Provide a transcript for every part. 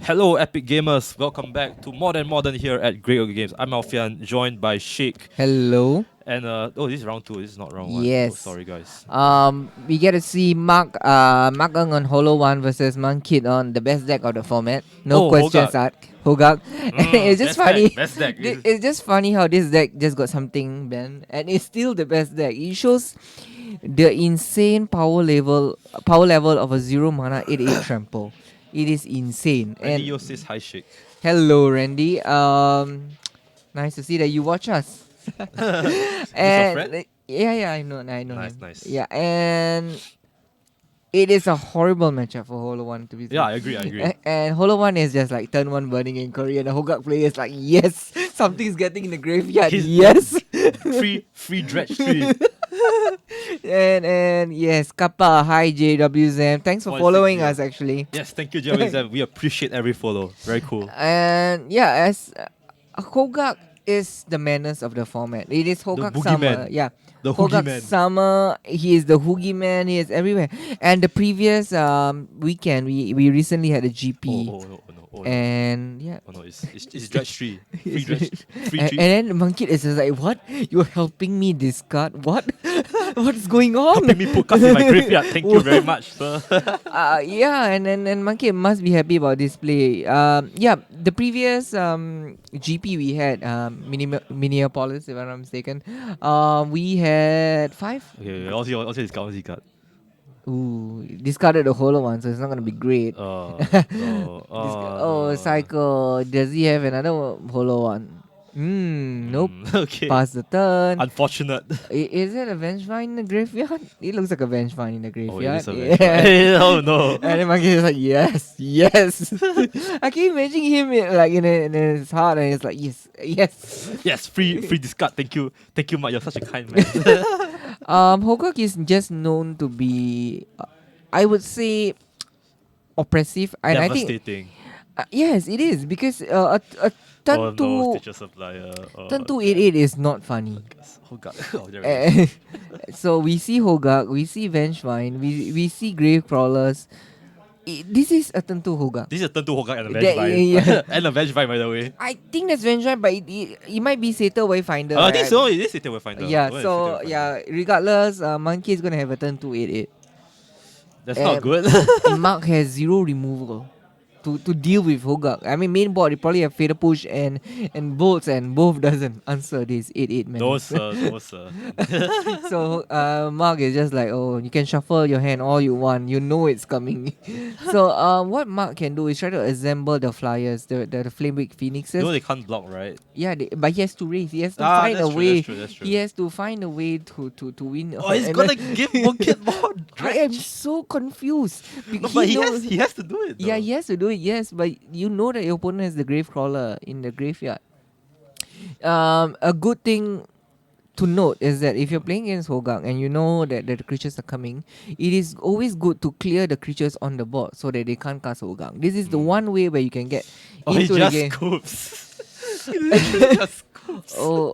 Hello, Epic Gamers. Welcome back to More Than Modern here at Great Oak Games. I'm Alfian, joined by Sheikh. Hello. And, this is round two. This is not round one. Oh, Yes. sorry, guys. We get to see Mark Ng on Holo One versus Monkid on the best deck of the format. No Oh, questions Hogaak. asked. Hogaak. And it's just best funny. Deck, best deck. It's just funny how this deck just got something banned, and it's still the best deck. It shows the insane power level of a 0 mana 8/8 trample. It is insane. Randy And Yo says hi, Sheikh. hello, Randy. Nice to see that you watch us. your friend? Yeah, I know Nice, him. nice. Yeah, and it is a horrible matchup for Holo One to be. Yeah, I agree. And Holo One is just like turn one burning in Korea, and the Hogaak player is like, yes, something's getting in the graveyard. He's- Yes, free dredge tree. and yes, Kappa, hi JWZM, thanks for What is following it, us actually. Yes, thank you, Jeremy. We appreciate every follow. Very cool. And yeah, as Hogaak is the menace of the format. It is Hogaak Summer. boogeyman. Yeah. The Hoogie Hogaak Man. Summer, he is the Hoogie Man, he is everywhere. And the previous weekend, we recently had a GP. Oh, no. And yeah. Oh no, it's dredge tree. Free It's dredge. Free and tree. then Monkey is just like, what? You're helping me discard? What? What's going on? Helping me put cards in my graveyard. Thank you very much, sir. Yeah, and Monkey must be happy about this play. Yeah, the previous GP we had, Minneapolis, if I'm not mistaken. We had 5. Okay, what's his card? Ooh, discarded the whole one, so it's not gonna be great. Oh, Psycho. Does he have another holo one? Nope. Okay. Pass the turn. Unfortunate. Is it a Vengevine in the graveyard? It looks like a Vengevine in the Oh, graveyard. it is a Vengevine. Oh no. And then Monkey is like, yes. I keep imagining him in his heart, and he's like, yes. Yes, free discard. Thank you, Mike. You're such a kind man. Hogaak is just known to be, I would say, oppressive, and I think Devastating. yes, it is because a turn Oh two no, Stitcher Supplier. turn 2/8/8 is not funny. Oh god. Oh, there we go. So we see Hogaak, we see Vengevine, we see Grave Crawlers. This is a turn 2 Hogaak. This is a turn 2 Hogaak and a That- Vengevine. yeah. And a Vengevine, by the way. I think that's Vengevine, but it might be Satyr Wayfinder. I think so. It is Satyr Wayfinder. Yeah, Oh, it's so Satyr Wayfinder. yeah, regardless, Monkey is gonna have a turn 2/8/8. That's not good. Mark has 0 removal to deal with Hogaak. I mean, main board, you probably have Fader Push and Bolts, and both doesn't answer this 8/8 man. No sir. So Mark is just like, oh, you can shuffle your hand all you want. You know it's coming. So what Mark can do is try to assemble the flyers, the Flamewick Phoenixes. No, they can't block, right? Yeah, but he has to raise. He has to find a that's true, way. That's true. He has to find a way to win. Oh, he's And gonna then- give Monkey more I am dredge. so confused. No, but he has to do it. Yeah, though. he has to do it, yes, but you know that your opponent has the grave crawler in the graveyard. A good thing to note is that if you're playing against Hogaak and you know that the creatures are coming, it is always good to clear the creatures on the board so that they can't cast Hogaak. This is the one way where you can get Oh, he into the just game. scoops. He literally just scoops. Oh,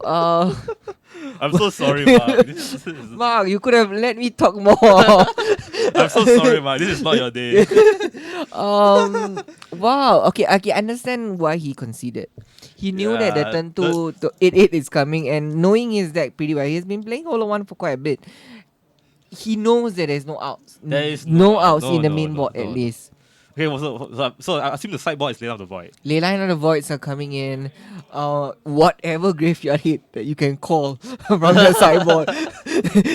I'm so sorry, Mark. This is Mark, you could have let me talk more. I'm so sorry, Mark. This is not your day. Wow. Okay, I understand why he conceded. He knew that the Yeah, turn 2 to 8/8 is coming, and knowing his deck pretty well, he's been playing Holo 1 for quite a bit. He knows that there's no outs. There is no no outs no, in the no, main no, board no, at no. least. Okay, so I assume the sideboard is laid out the void. Leyline of the Voids are coming in. Whatever graveyard hit that you can call from the sideboard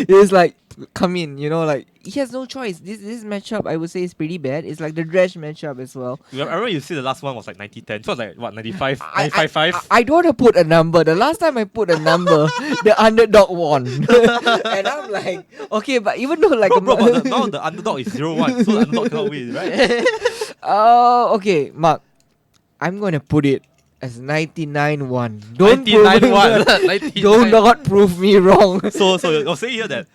is like, come in, like he has no choice. This matchup I would say is pretty bad. It's like the Dredge matchup as well. I remember you see the last one was like 90-10. So it was like what 95, I- 95-5. I don't want to put a number. The last time I put a number, the underdog won. And I'm like, okay, but even though like Bro, but now the underdog is 0-1, so the underdog cannot win, right? oh, okay, Mark, I'm gonna put it as 99-1. Don't 99-1. 99. do not prove me wrong. So you're saying here that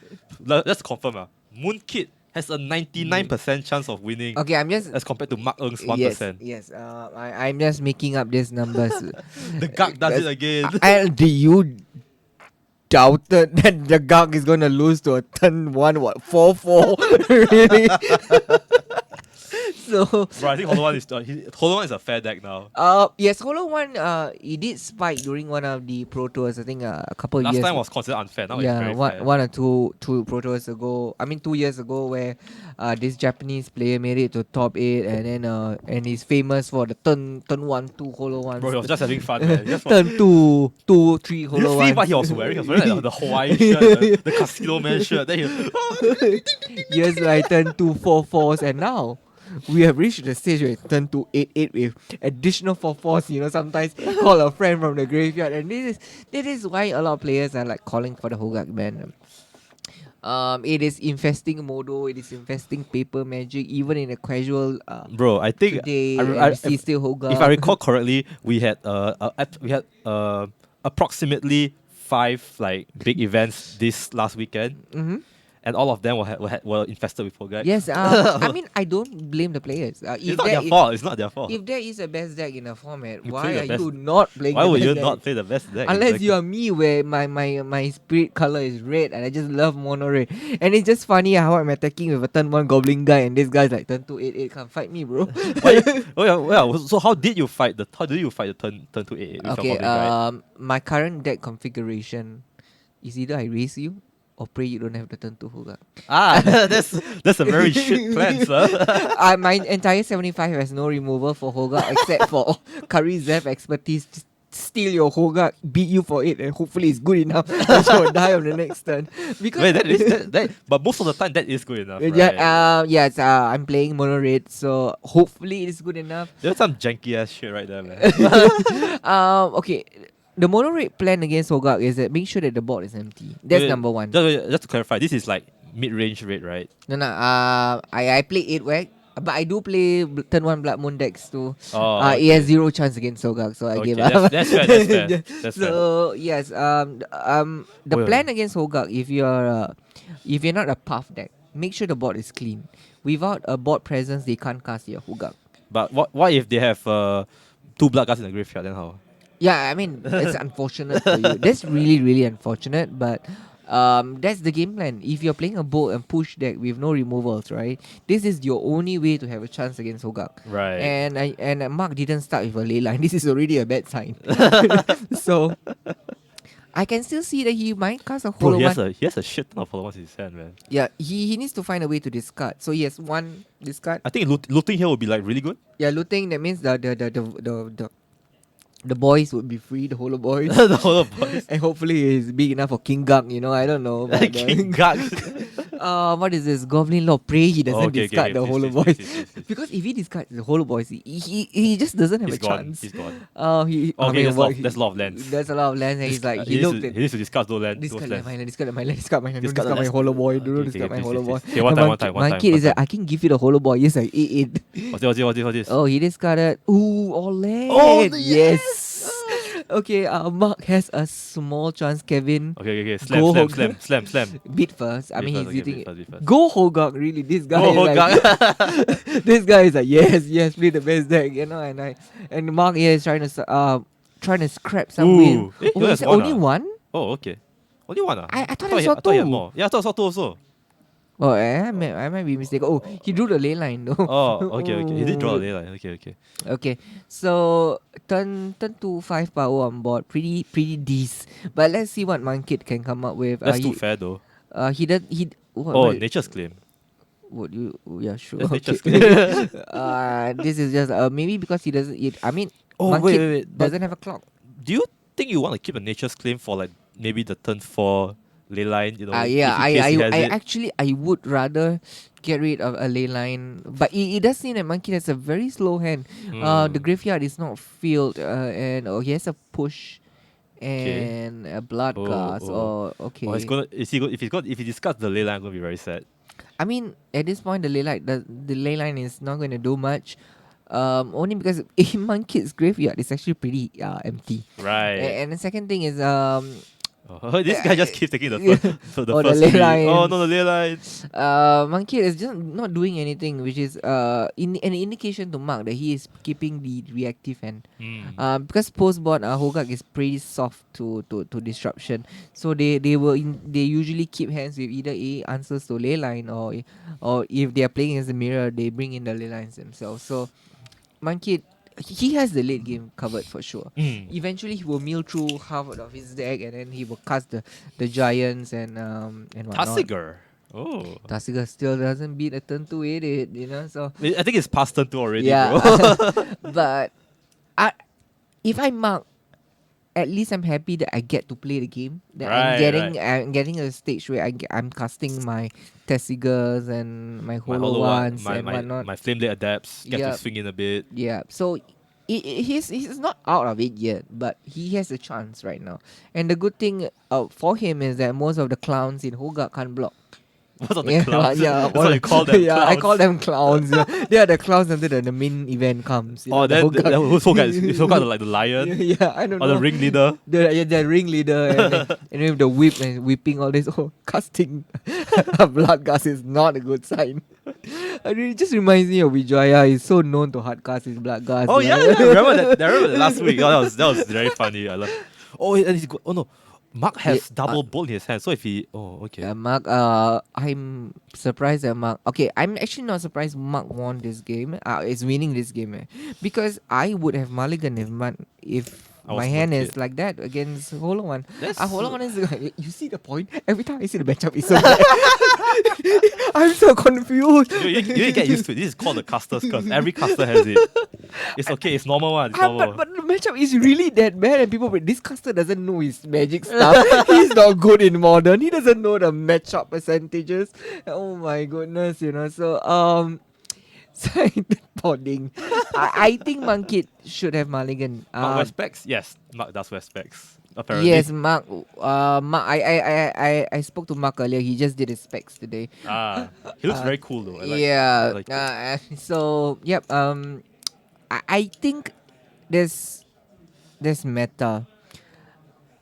let's confirm Moonkid has a 99% chance of winning Okay, I'm just as compared to Mark Ng's 1%. Yes. I'm just making up these numbers. The Gug does it again. And do you doubted that the Gug is gonna lose to a turn 1 4/4? Really? So Bro, I think Hollow One is Hollow One is a fair deck now. yes, Hollow One he did spike during one of the Pro Tours. I think a couple of Last years. time was considered unfair. Now it's Yeah, very one fair. one or two Pro Tours ago. I mean 2 years ago, where this Japanese player made it to top 8, and then and he's famous for the turn 1 2 Hollow Ones. Bro, he was just having fun, man. Turn 2 2 3 Did you Hollow see Ones. what he was wearing? He was wearing like, the Hawaii shirt, the casino man shirt. Then he, Yes, I turned 2 4 4s, and now we have reached the stage where it turned to 8 8 with additional 4 4s. You know, sometimes call a friend from the graveyard, and this is why a lot of players are like calling for the Hogaak ban. It is infesting Modo, it is infesting Paper Magic, even in a casual. bro, I think Today, I, MC still Hogaak. if I recall correctly, we had approximately 5 like big events this last weekend, Mm-hmm. and all of them were infested with Hogaak. Yes, I mean, I don't blame the players. It's not their fault. It's not their fault. If there is a best deck in a format, You why play the are best- you not playing Why the would best you deck? not play the best deck? Unless Exactly. you are me, where my spirit color is red and I just love mono red, and it's just funny how I'm attacking with a turn 1 goblin guy and this guy's like turn 2 8 8 can't fight me, bro. So how did you fight the turn 2 8 with Okay, your goblin guy? my current deck configuration is either I raise you or pray you don't have the turn 2 Hogaak. That's a very shit plan, sir. My entire 75 has no removal for Hogaak except for Curry Zeph expertise. Just steal your Hogaak, beat you for it, and hopefully it's good enough that you'll die on the next turn. Because Wait, but most of the time that is good enough, right? yeah, yes, I'm playing mono red, so hopefully it's good enough. There's some janky ass shit right there, man. Okay. The mono red plan against Hogaak is that make sure that the board is empty. That's Wait, number one. Just to clarify, this is like mid-range red, right? No, no. I play 8 whack, but I do play turn 1 Blood Moon decks too. Oh, It has 0 chance against Hogaak, so I okay, gave up. that's fair. That's fair. That's fair. So yes, the Wait, plan against Hogaak, if you're not a puff deck, make sure the board is clean. Without a board presence, they can't cast your Hogaak. But what if they have 2 blood guards in the graveyard? Then how? Yeah, I mean, it's unfortunate for you. That's really, really unfortunate, but that's the game plan. If you're playing a bolt and push deck with no removals, right? This is your only way to have a chance against Hogaak. Right. And Mark didn't start with a ley line. This is already a bad sign. So I can still see that he might cast a Bro, Hollow he One. has a shit ton of followers in his hand, man. Yeah, he needs to find a way to discard. So yes, one discard. I think looting here would be like really good. Yeah, looting, that means the boys would be free, the Hollow Boys. The whole boys. And hopefully it's big enough for King Gak, I don't know. But, King Gak. what is this? Goblin Law. Pray he doesn't Okay, discard the please, Hollow please, Boys. please. Because if he discards the Hollow Boys, he just doesn't have He's a gone. chance. He's gone. He I Okay, mean, that's what, a lot of lands. There's a lot of lands, and he's like, he needs looked to, at he needs to discard those lands. discard lands. my land, discard my land, discard my land, don't Discard discard my the- Hollow Boy, do not Okay, discard my please, Hollow Boy. please. Okay, one time. My kid is like, I can give you the Hollow Boy. Yes, I ate it. What's this? Oh, he discarded. Ooh, all land. Oh, yes. Okay, Mark has a small chance. Kevin, Okay. Go Slam. beat first. I Beat mean, first, he's okay, using beat it. first. Go Hogaak, really. This guy Go is like, this guy is like, yes, play the best deck, and Mark here is trying to scrap some win. Ooh. Eh, Oh, he is has it one, only ah. one? Oh, okay. Only one, ah? I thought I saw I thought he had two. more. Yeah, I thought I saw 2 also. Oh, I might be mistaken. Oh, he drew the ley line though. Oh, okay. He did draw a ley line. Okay. Okay, so turn 2 5 power on board, pretty decent. But let's see what Mankit can come up with. That's too fair though. He does he. Oh, nature's claim. Would you? Yeah, sure. That's Okay. nature's claim. This is just maybe because he doesn't. I mean, Oh, Mankit wait. But doesn't have a clock. do you think you want to keep a nature's claim for like maybe the turn 4 ley line? Yeah, if in case he has it? actually I would rather get rid of a ley line, but it does seem that Monkey has a very slow hand. The graveyard is not filled, and he has a push and a blood cast. Okay. Oh, if he discards the ley line, I'm gonna be very sad. I mean, at this point, the ley line is not going to do much. Only because in Monkey's graveyard is actually pretty empty. Right. And the second thing is Oh, this guy just keeps taking the first, the Or the first ley three. Oh lines. no, the ley lines. Monkey is just not doing anything, which is an indication to Mark that he is keeping the reactive hand. Because post board Hogaak is pretty soft to disruption, so they usually keep hands with either A answers to ley line or if they are playing as a mirror, they bring in the ley lines themselves. So Monkey, he has the late game covered for sure. Eventually, he will mill through half of his deck, and then he will cast the giants and whatnot. Tasiger. Oh. Tasiga still doesn't beat a turn 2 8, so I think it's past turn 2 already, yeah. bro. But if I Mark, at least I'm happy that I get to play the game. That I'm getting a stage where I'm casting my Tessigers and my my Hollow ones and whatnot. my flame blade adapts. Get to swing in a bit. Yeah, so he's not out of it yet, but he has a chance right now. And the good thing for him is that most of the clowns in Hogaak can't block. What are the clowns? Yeah, That's what you call them. Yeah, clowns. I call them clowns. They are the clowns until the main event comes. Who's Hogaak? Is Hogaak like the lion? Yeah, I don't or know. the ringleader? The ringleader and with the whip and whipping all this. Oh, casting a blood gas is not a good sign. It just reminds me of Vijaya. He's so known to hard cast his blood gas. Oh yeah, yeah. Remember that? Remember that last week? Oh, that was very funny. I love. Oh, and oh no, Mark has double bolt in his hand. So if he, okay. Mark, I'm surprised that Mark. Okay, I'm actually not surprised Mark won this game. Is winning this game, because I would have mulligan if my hand is like that against Hollow One. Hollow One is. You see the point? Every time I see the matchup, it's so bad. I'm so confused. You need to get used to it. This is called the caster's curse. Every caster has it. It's okay. It's normal one. It's normal. But the matchup is really that bad, and people. This caster doesn't know his magic stuff. He's not good in modern. He doesn't know the matchup percentages. Oh my goodness, So podding. I think Monkey should have mulligan. Mark wears specs? Yes, Mark does wear specs. Apparently. Yes, Mark. Mark. I spoke to Mark earlier. He just did his specs today. He looks very cool though. I like so yep. I think there's meta.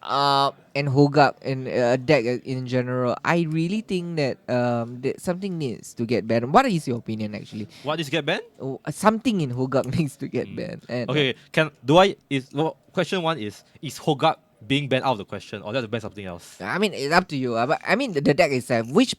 And Hogaak and deck in general, I really think that that something needs to get banned. What is your opinion actually? What needs to get banned? Something in Hogaak needs to get banned. And, Okay, question one is Hogaak being banned out of the question, or do you have to ban something else? I mean, it's up to you. But I mean, the deck itself, which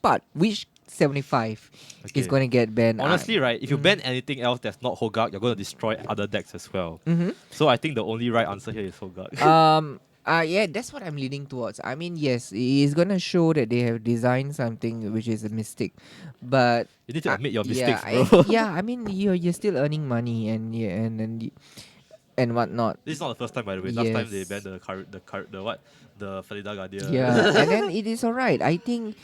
75 is going to get banned? Honestly, right, if you ban anything else that's not Hogaak, you're going to destroy other decks as well. Mm-hmm. So I think the only right answer here is Hogaak. Yeah, that's what I'm leaning towards. I mean, yes, it's gonna show that they have designed something which is a mistake, but you need to admit your mistakes, bro. I mean, you're still earning money and whatnot. This is not the first time, by the way. Last time they banned the Felida Guardian. Yeah, and then it is alright. I think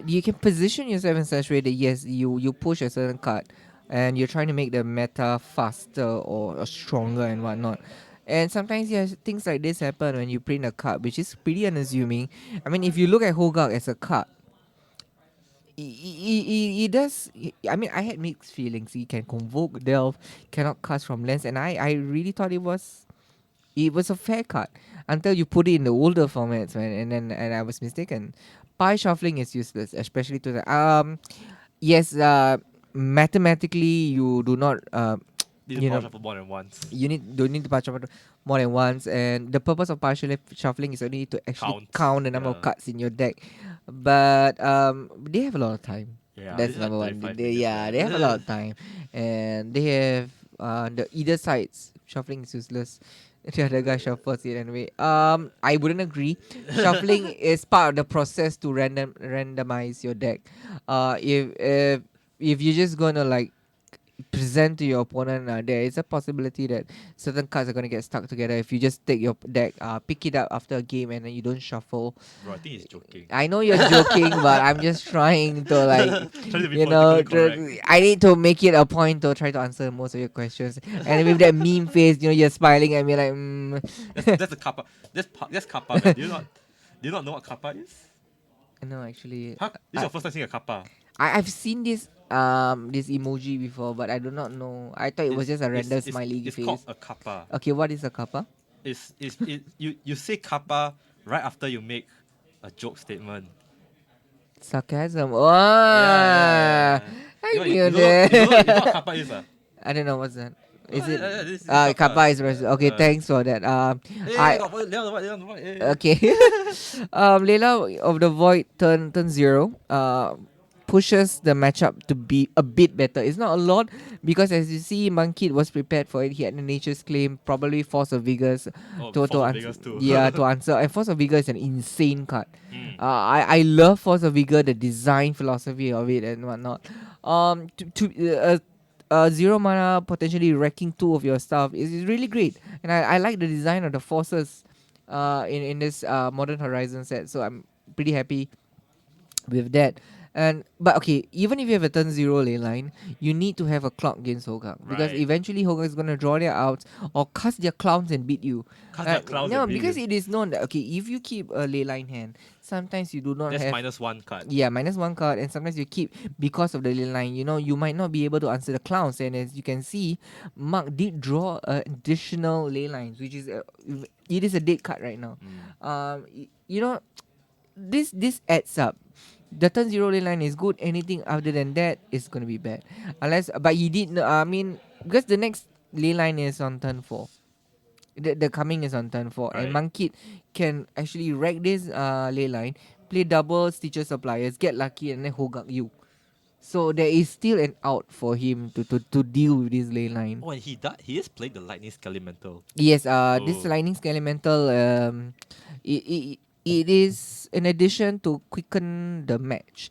you can position yourself in such a way that yes, you push a certain card, and you're trying to make the meta faster or stronger and whatnot. And sometimes, things like this happen when you print a card, which is pretty unassuming. I mean, if you look at Hogaak as a card, he does. I mean, I had mixed feelings. He can convoke, delve, cannot cast from lands, and I really thought it was a fair card until you put it in the older formats, man, and I was mistaken. Pie shuffling is useless, especially to the yes, mathematically you do not You know, shuffle more than once. Don't need to patch shuffle more than once, and the purpose of partial shuffling is only to actually count the number of cards in your deck. But they have a lot of time. Yeah, that's number one. They have a lot of time, and they have the either sides shuffling is useless. The other guy shuffles it anyway. I wouldn't agree. Shuffling is part of the process to randomize your deck. If you're just gonna like present to your opponent, there is a possibility that certain cards are going to get stuck together if you just take your deck, pick it up after a game, and then you don't shuffle. Bro, I think he's joking. I know you're joking, but I'm just trying to I need to make it a point to try to answer most of your questions. And with that meme face, you're smiling at me like. That's a kappa. That's kappa. Man. Do you not know what kappa is? No, actually. Huh? This is your first time seeing a kappa. I've seen this emoji before, but I do not know. I thought it was just a random smiley face. It's called a kappa. Okay, what is a kappa? You say kappa right after you make a joke statement. Sarcasm. Yeah, Wow. yeah. I You, know, knew you know what that. kappa is? I don't know what's that. Oh, Is it? this kappa. Kappa is okay. Thanks for that. Hey, I got void, Leon the void. Hey. okay. Layla of the Void turn zero. Pushes the matchup to be a bit better. It's not a lot because as you see, Monkey was prepared for it. He had the Nature's Claim, probably Force of Vigors Oh, to Force of answer. Vegas too. Yeah, to answer. And Force of Vigor is an insane card. Mm. I love Force of Vigor, the design philosophy of it and whatnot. Zero mana potentially wrecking two of your stuff is really great, and I like the design of the forces, in this Modern Horizon set. So I'm pretty happy with that. And but okay, even if you have a turn zero ley line, you need to have a clock against Hogaak because Right. eventually Hogaak is gonna draw their outs or cast their clowns and beat you. Cast their clowns No, and beat because you. it is known that okay, if you keep a ley line hand, sometimes you do not That's have -1 card. yeah, -1 card, and sometimes you keep because of the ley line. You know, you might not be able to answer the clowns, and as you can see, Mark did draw additional ley lines, which is it is a dead card right now. Mm. You know, this adds up. The turn zero ley line is good. Anything other than that is gonna be bad. Unless, but he did. I mean, because the next ley line is on turn 4. The coming is on turn 4, and Right. Monkey can actually wreck this ley line, play double Stitcher Suppliers, get lucky, and then Hogaak you. So there is still an out for him to deal with this ley line. Oh, and he is playing the Lightning Skelemental. Yes, this Oh. Lightning Skelemental, it is in addition to quicken the match.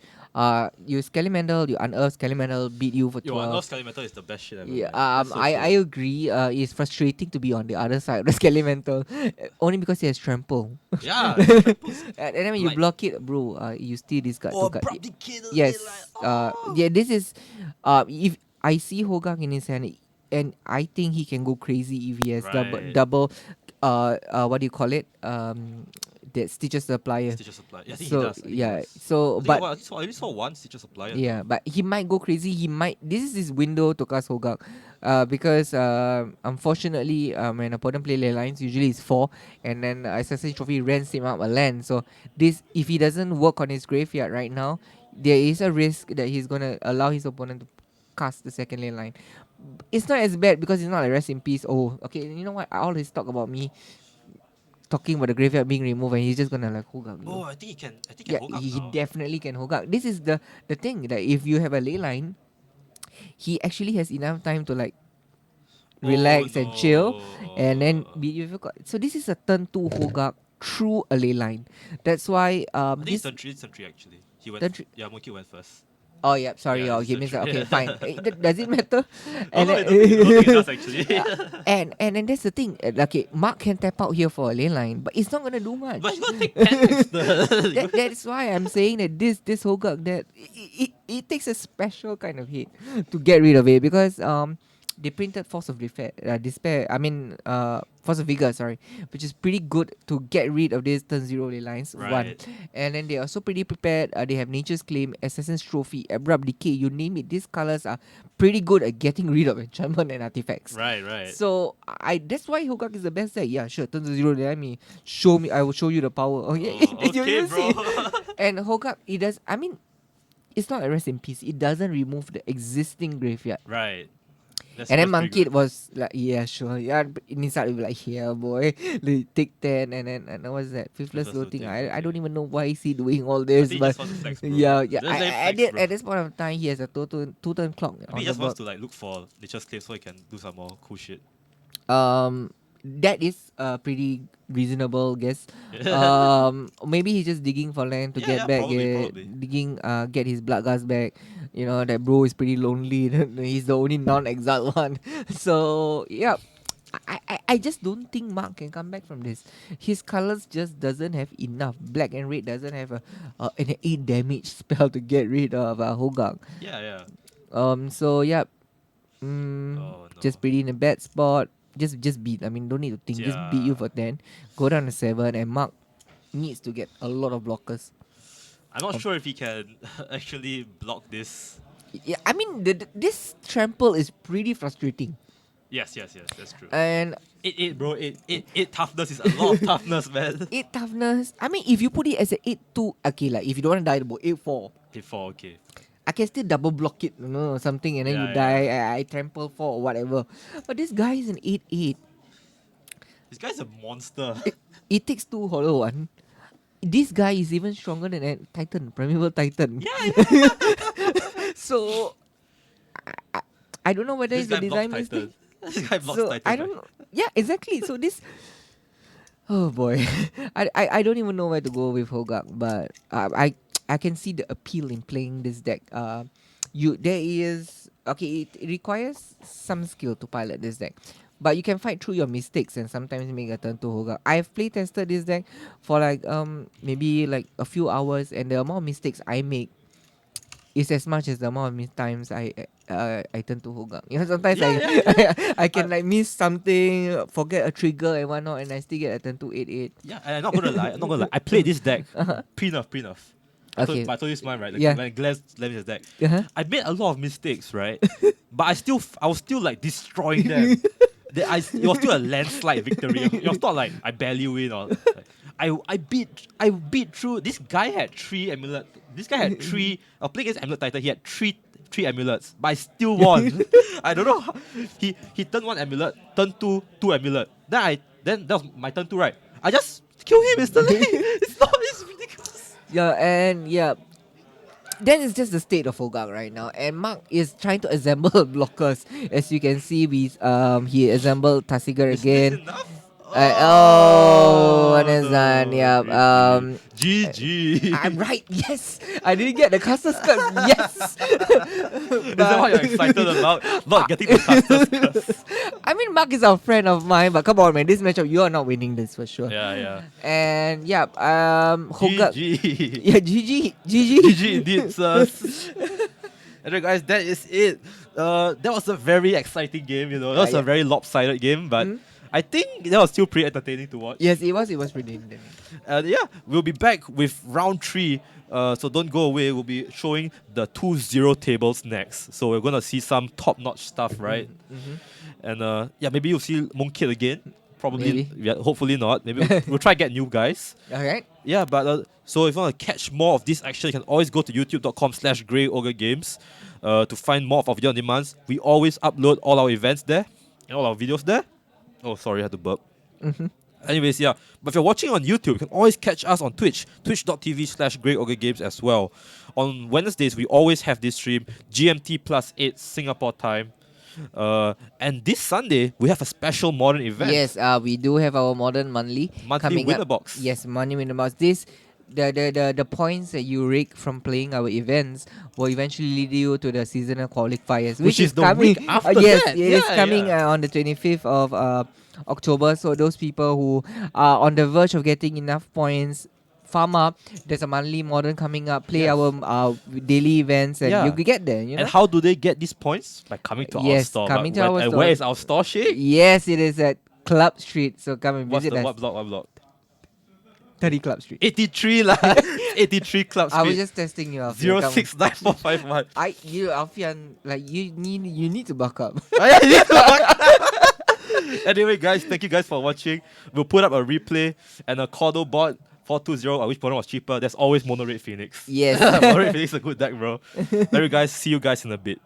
You Skelemental, you unearth Skelemental, beat you for Yo, I know 12. Skelemental is the best shit ever, Yeah, man. That's so I cool. agree. It's frustrating to be on the other side of the Skelemental, only because he has trample. Yeah, his trample's And then when you like, block it, bro, you still discard two oh, card. probably kill it like, Yes. oh. Yeah. This is. If I see Hogaak in his hand, and I think he can go crazy if he has Right. double. What do you call it? That Stitcher Supplier. Stitcher Supply. Yeah, I think he So does. I think he yeah. does. So I think but I only saw one Stitcher Supplier yeah, though. but he might go crazy. He might. This is his window to cast Hogaak, because unfortunately, when opponent play ley lines, usually it's 4, and then Assassin's Trophy rents him out a land. So this, if he doesn't work on his graveyard right now, there is a risk that he's gonna allow his opponent to cast the second ley line. It's not as bad because it's not like rest in peace. Oh, okay. You know what? All his talk about me talking about the graveyard being removed, and he's just gonna like Hogaak you. Oh, I think he can. I think he Yeah, can hook up he now. definitely can Hogaak. This is the thing that if you have a ley line, he actually has enough time to like Oh relax and chill, and then no. be so this is a turn 2 Hogaak through a ley line. That's why I think this it's turn 3 actually. He went. turn three, Yeah, Monkey went first. oh yeah, sorry, Yeah, this is okay, turn means 3. okay, fine. Does it matter? Oh And no, then, I don't think it does actually. and then that's the thing. Okay, Mark can tap out here for a ley line, but it's not gonna do much. But he's gonna take 10 next turn. That's why I'm saying that this Hogaak, that it takes a special kind of hit to get rid of it, because they printed Force of Despair. I mean Force of Vigor, sorry, which is pretty good to get rid of these turn zero ley lines. One, Right. and then they are also pretty prepared. They have Nature's Claim, Assassin's Trophy, Abrupt Decay. You name it. These colors are pretty good at getting rid of enchantment and artifacts. Right. So I that's why Hogaak is the best deck. Yeah, sure. Turn to zero. Let me show me. I will show you the power. Oh yeah, Oh, okay, you bro. see. And Hogaak, it does. I mean, it's not a rest in peace. It doesn't remove the existing graveyard. Right. And then That's pretty Monkey good. was like, yeah, sure. Yeah, inside will be like, yeah, boy. Like, take 10, and what's that? Faithless Faithless Looting. Looting, I don't okay. even know why is he doing all I this, think he but just wants to flex, bro. yeah. Just let him flex, bro. At this point of time, he has a total two turn clock I on mean, he the just wants board. to like look for Nature's Claim so he can do some more cool shit. That is a pretty reasonable guess. Maybe he's just digging for land to get Yeah, back, probably. digging, get his blood gas back. You know that bro is pretty lonely. He's the only non-exiled one. So yeah, I just don't think Mark can come back from this. His colors just doesn't have enough. Black and red doesn't have an 8 damage spell to get rid of Hogaak. Yeah. So yeah, Oh just no. pretty in a bad spot. Just beat. I mean, don't need to think. Just beat you Yeah. for 10. Go down to 7, and Mark needs to get a lot of blockers. I'm not Um, sure if he can actually block this. Yeah, I mean, this trample is pretty frustrating. Yes, that's true. And 8-8, bro. 8 toughness is a lot of toughness, man. 8 toughness. I mean, if you put it as a 8-2, okay, like if you don't want to die, about 8-4. 8-4, okay. I can still double block it, something, and then you Yeah, die. yeah. I trample 4 or whatever. But this guy is an 8-8. This guy's a monster. It takes 2 hollow 1. This guy is even stronger than a Titan, Primeval Titan. Yeah. So, I don't know whether This it's a guy design blocks mistake. Titan. This guy blocks So, Titan. I don't know. Yeah, exactly. So, this. Oh boy. I don't even know where to go with Hogaak, but I can see the appeal in playing this deck. There is. Okay, it requires some skill to pilot this deck. But you can fight through your mistakes and sometimes make a turn to Hogaak. I've play tested this deck for like maybe like a few hours, and the amount of mistakes I make is as much as the amount of times I turn to Hogaak. Sometimes I can like miss something, forget a trigger and whatnot, and I still get a turn to 8-8. Yeah, and I'm not gonna lie. I played this deck pre-nerf. I Okay. told you it's mine, right? Like, Yeah. when Glass left his deck, Uh-huh. I made a lot of mistakes, right? But I was still like destroying them. It was still a landslide victory. It was not like I barely win or like, I beat through. This guy had 3 amulets. This guy had 3. I was playing against Amulet Titan. He had three amulets, but I still won. I don't know. He turned 1 amulet, turn 2 amulet. Then that was my turn 2, right? I just kill him instantly. It's ridiculous. Yeah, and yeah. That is just the state of Hogaak right now, and Mark is trying to assemble blockers. As you can see, he assembled Tasigar Is again. this enough? One is done. Yeah. GG. I'm right. Yes, I didn't get the Custer's curse. Yes. Is that what you're excited about? Not getting the Custer's curse. I mean, Mark is a friend of mine, but come on, man, this matchup you are not winning this for sure. Yeah. And yeah, Hogaak. GG. Yeah, GG. GG indeed, sir. Anyway, guys, that is it. That was a very exciting game, That was a very lopsided game, but I think that was still pretty entertaining to watch. Yes, it was. It was pretty entertaining. Yeah, we'll be back with round 3. So don't go away. We'll be showing the 2-0 tables next. So we're gonna see some top-notch stuff, right? And yeah, maybe you'll see Moonkid again. Probably, Maybe. yeah. Hopefully not. Maybe we'll try get new guys. All right. Yeah, but so if you want to catch more of this action, you can always go to youtube.com/GreyOgreGames to find more of our video on demands. We always upload all our events there and all our videos there. Oh, sorry, I had to burp. Anyways, yeah. But if you're watching on YouTube, you can always catch us on Twitch, twitch.tv/GreyOgreGames as well. On Wednesdays, we always have this stream, GMT +8 Singapore time. And this Sunday, we have a special modern event. Yes, we do have our modern monthly coming winner up. box. Yes, money winner box. The points that you rake from playing our events will eventually lead you to the seasonal qualifiers, which is the coming. week after yes, that. it is Yeah, coming yeah. on the 25th of October. So those people who are on the verge of getting enough points, farm up. There's a monthly modern coming up. Play Yes. our daily events, and Yeah. you can get there. And how do they get these points? By coming to our Yes, store. coming But to our and store. where is our store, Sheikh? Yes, it is at Club Street. So come and What's visit the us. what block? 30 Club Street. 83 lah. 83 Club I was Street. just testing you. Alfian. Come on. 069451. Alfian, like you need to buck up. Anyway, guys, thank you guys for watching. We'll put up a replay and a Cordo bot 420. Which model was cheaper? There's always Mono Red Phoenix. Yes. Mono Red Phoenix is a good deck, bro. Anyway, guys, see you guys in a bit.